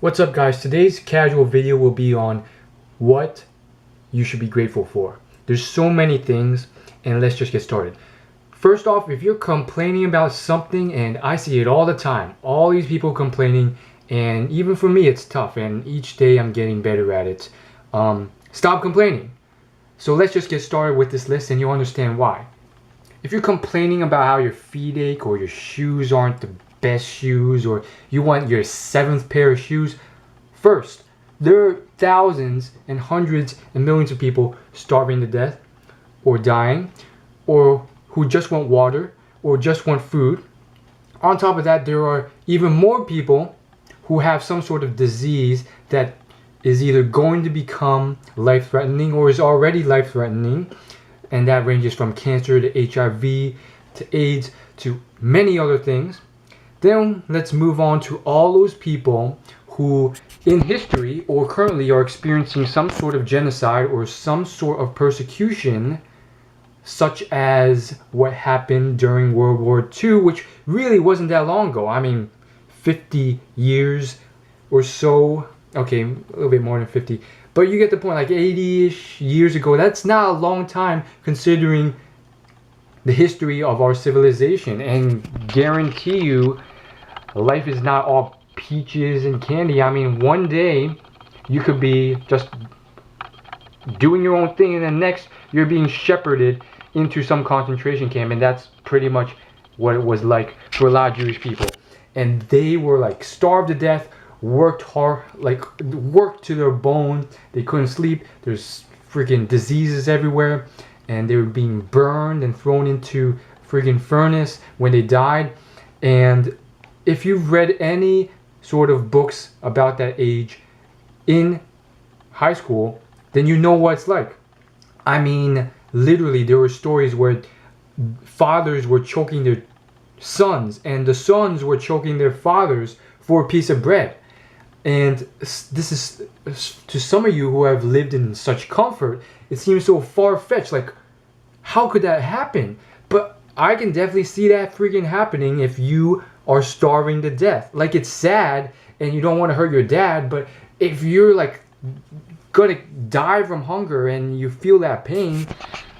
What's up, guys? Today's casual video will be on what you should be grateful for. There's so many things, and let's just get started. First off, if you're complaining about something, and I see it all the time, all these people complaining, and even for me it's tough, and each day I'm getting better at it. Stop complaining. So let's just get started with this list and you'll understand why. If you're complaining about how your feet ache or your shoes aren't the best shoes or you want your 7th pair of shoes, first, there are thousands and hundreds and millions of people starving to death or dying or who just want water or just want food. On top of that, there are even more people who have some sort of disease that is either going to become life-threatening or is already life-threatening, and that ranges from cancer to HIV to AIDS to many other things. Then let's move on to all those people who in history or currently are experiencing some sort of genocide or some sort of persecution, such as what happened during World War II, which really wasn't that long ago. I mean, 50 years or so. Okay, a little bit more than 50. But you get the point, like 80-ish years ago. That's not a long time considering the history of our civilization. And guarantee you, life is not all peaches and candy. I mean, one day you could be just doing your own thing and then next you're being shepherded into some concentration camp, and that's pretty much what it was like for a lot of Jewish people. And they were like starved to death, worked hard, like worked to their bone. They couldn't sleep. There's freaking diseases everywhere, and they were being burned and thrown into freaking furnace when they died. And if you've read any sort of books about that age in high school, then you know what it's like. I mean, literally, there were stories where fathers were choking their sons, and the sons were choking their fathers for a piece of bread. And this is, to some of you who have lived in such comfort, it seems so far-fetched. Like, how could that happen? But I can definitely see that freaking happening if you are starving to death. Like, it's sad and you don't want to hurt your dad, but if you're like gonna die from hunger and you feel that pain,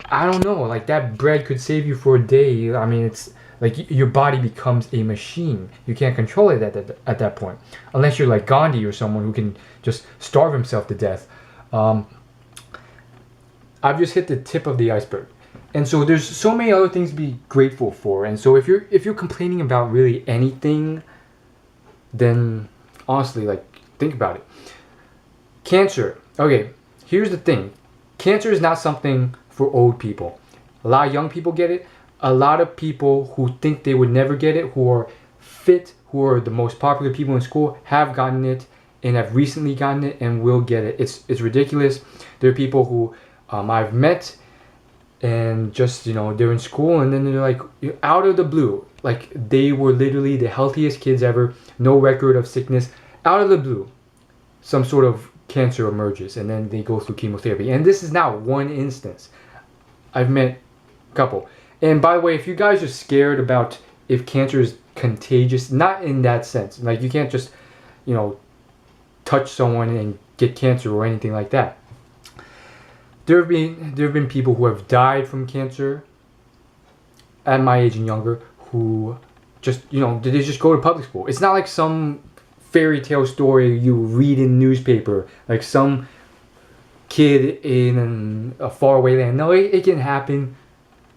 I don't know, like that bread could save you for a day. I mean, it's like your body becomes a machine. You can't control it at that point, unless you're like Gandhi or someone who can just starve himself to death. I've just hit the tip of the iceberg. And so there's so many other things to be grateful for. And so if you're complaining about really anything, then honestly, like, think about it. Cancer. Okay, here's the thing. Cancer is not something for old people. A lot of young people get it. A lot of people who think they would never get it, who are fit, who are the most popular people in school, have gotten it and have recently gotten it and will get it. It's ridiculous. There are people who I've met and just, they're in school and then they're like, out of the blue, like they were literally the healthiest kids ever, no record of sickness. Out of the blue, some sort of cancer emerges and then they go through chemotherapy. And this is not one instance. I've met a couple. And by the way, if you guys are scared about if cancer is contagious, not in that sense. Like, you can't just, touch someone and get cancer or anything like that. There have been people who have died from cancer at my age and younger who just, they just go to public school. It's not like some fairy tale story you read in newspaper, like some kid in a faraway land. No, it can happen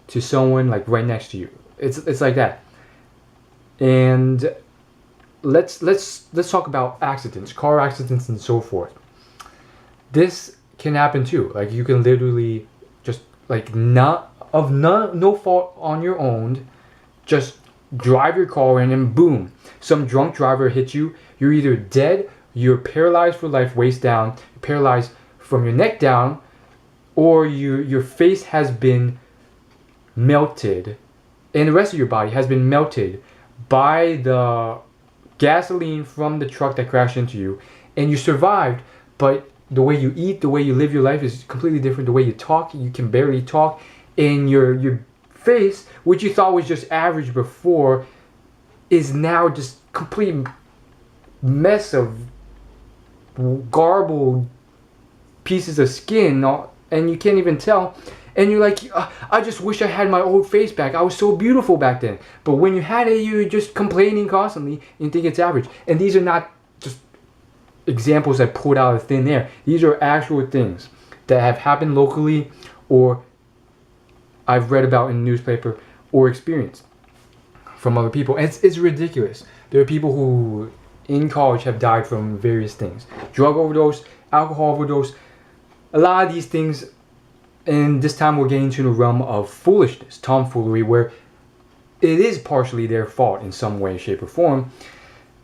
to someone like right next to you. It's like that. And let's talk about accidents, car accidents and so forth. This can happen too. Like, you can literally just like no fault on your own, just drive your car in and boom, some drunk driver hits you. You're either dead, you're paralyzed for life, waist down, you're paralyzed from your neck down, or your face has been melted and the rest of your body has been melted by the gasoline from the truck that crashed into you, and you survived, but the way you eat, the way you live your life is completely different. The way you talk, you can barely talk, and your face, which you thought was just average before, is now just complete mess of garbled pieces of skin, and you can't even tell. And you're like, I just wish I had my old face back. I was so beautiful back then. But when you had it, you're just complaining constantly and think it's average. And these are not just examples I pulled out of thin air. These are actual things that have happened locally, or I've read about in the newspaper, or experienced from other people. And it's ridiculous. There are people who in college have died from various things. Drug overdose, alcohol overdose. A lot of these things. And this time we're getting to the realm of foolishness, tomfoolery, where it is partially their fault in some way, shape, or form.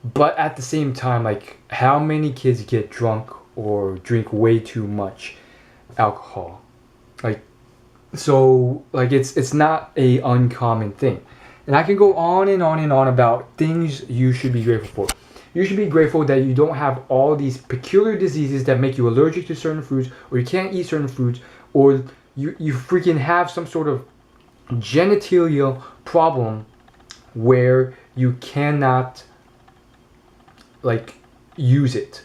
But at the same time, like, how many kids get drunk or drink way too much alcohol? Like, so, like, it's not a uncommon thing. And I can go on and on and on about things you should be grateful for. You should be grateful that you don't have all these peculiar diseases that make you allergic to certain foods, or you can't eat certain foods, or you freaking have some sort of genitalia problem where you cannot, like, use it.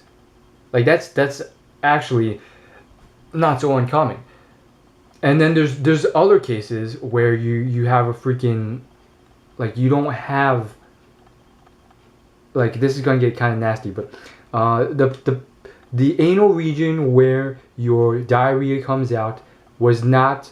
Like, that's actually not so uncommon. And then there's other cases where you have a freaking, like, you don't have, like, this is gonna get kind of nasty, but the anal region where your diarrhea comes out was not,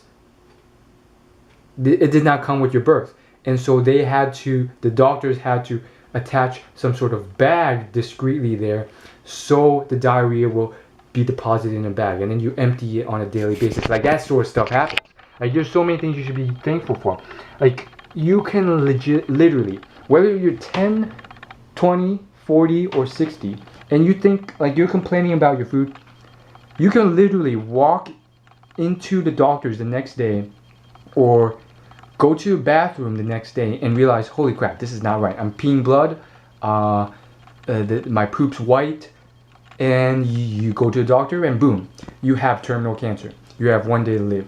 it did not come with your birth. And so the doctors had to attach some sort of bag discreetly there, so the diarrhea will be deposited in a bag, and then you empty it on a daily basis. Like, that sort of stuff happens. Like, there's so many things you should be thankful for. Like, you can literally, whether you're 10, 20, 40, or 60, and you think, like, you're complaining about your food, you can literally walk into the doctor's the next day, or go to the bathroom the next day and realize, holy crap, this is not right. I'm peeing blood, my poop's white, and you go to the doctor and boom, you have terminal cancer. You have 1 day to live.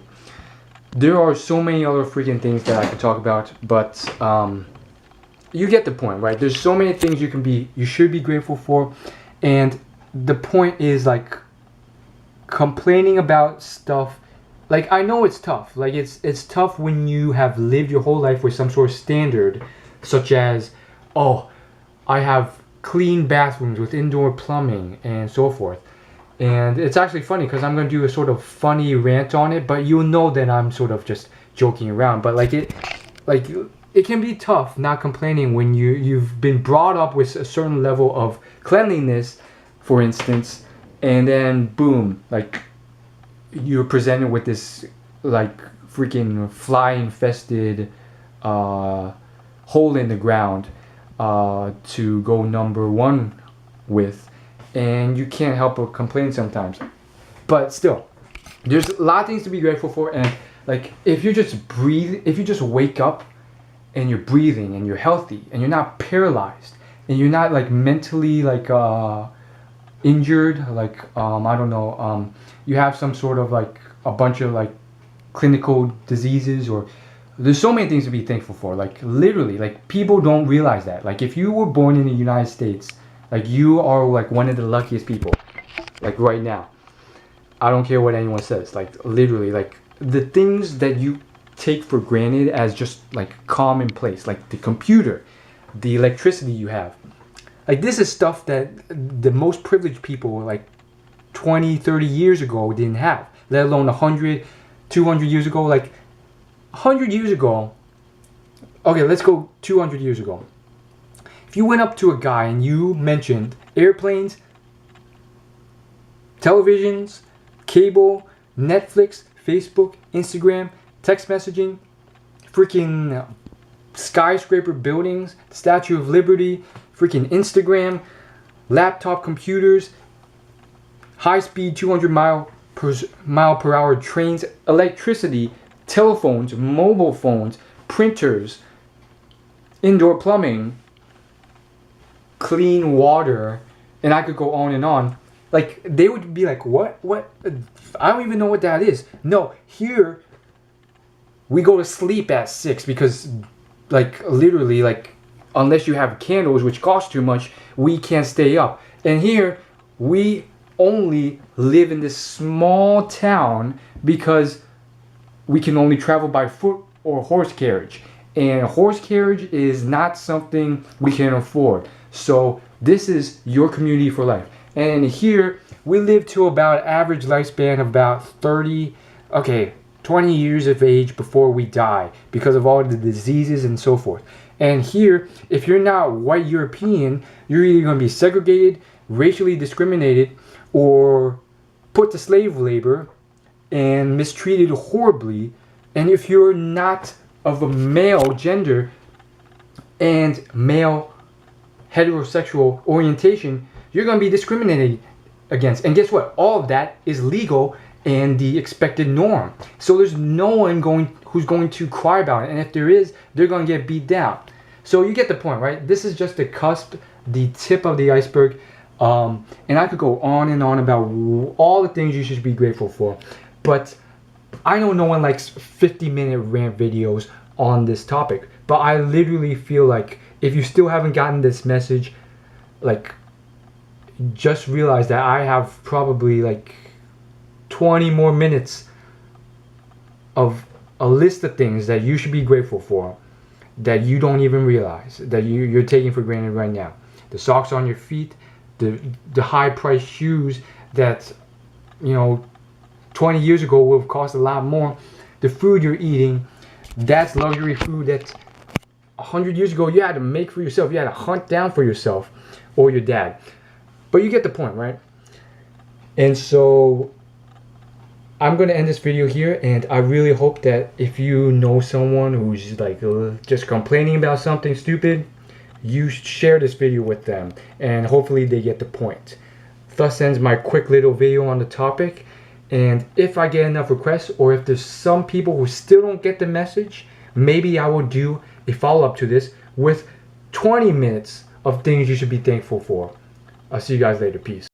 There are so many other freaking things that I could talk about, but you get the point, right? There's so many things you should be grateful for, and the point is, like, complaining about stuff, like, I know it's tough. Like, it's tough when you have lived your whole life with some sort of standard, such as, oh, I have clean bathrooms with indoor plumbing and so forth. And it's actually funny because I'm going to do a sort of funny rant on it, but you'll know that I'm sort of just joking around. But it can be tough not complaining when you've been brought up with a certain level of cleanliness, for instance, and then boom, like, you're presented with this, like, freaking fly infested hole in the ground to go number one with, and you can't help but complain sometimes. But still, there's a lot of things to be grateful for. And, like, if you just wake up and you're breathing and you're healthy and you're not paralyzed and you're not, like, mentally, like, injured, like, I don't know, you have some sort of, like, a bunch of, like, clinical diseases, or there's so many things to be thankful for. Like, literally, like, people don't realize that. Like, if you were born in the United States, like, you are, like, one of the luckiest people, like, right now. I don't care what anyone says. Like, literally, like, the things that you take for granted as just, like, commonplace, like the computer, the electricity you have, like, this is stuff that the most privileged people, like, 20, 30 years ago didn't have, let alone 100, 200 years ago. Like, 100 years ago, okay, let's go 200 years ago. If you went up to a guy and you mentioned airplanes, televisions, cable, Netflix, Facebook, Instagram, text messaging, freaking skyscraper buildings, Statue of Liberty, freaking Instagram, laptop computers, high-speed 200 mile per hour trains, electricity, telephones, mobile phones, printers, indoor plumbing, clean water, and I could go on and on. Like, they would be like, what? I don't even know what that is. No, here, we go to sleep at 6 because, like, literally, like, unless you have candles, which cost too much, we can't stay up. And here, we only live in this small town because we can only travel by foot or horse carriage. And a horse carriage is not something we can afford. So this is your community for life. And here we live to about average lifespan of about 20 years of age before we die because of all the diseases and so forth. And here, if you're not white European, you're either going to be segregated, racially discriminated, or put to slave labor and mistreated horribly. And if you're not of a male gender and male heterosexual orientation, you're going to be discriminated against. And guess what? All of that is legal and the expected norm. So there's no one who's going to cry about it. And if there is, they're going to get beat down. So you get the point, right? This is just the cusp, the tip of the iceberg. And I could go on and on about all the things you should be grateful for. But I know no one likes 50-minute rant videos on this topic. But I literally feel like if you still haven't gotten this message, like, just realize that I have probably like 20 more minutes of a list of things that you should be grateful for that you don't even realize, that you're taking for granted right now. The socks on your feet, the high-priced shoes that, 20 years ago would have cost a lot more. The food you're eating, that's luxury food that 100 years ago you had to make for yourself. You had to hunt down for yourself or your dad. But you get the point, right? And so I'm going to end this video here, and I really hope that if you know someone who's like just complaining about something stupid, you share this video with them, and hopefully they get the point. Thus ends my quick little video on the topic. And if I get enough requests, or if there's some people who still don't get the message, maybe I will do a follow-up to this with 20 minutes of things you should be thankful for. I'll see you guys later. Peace.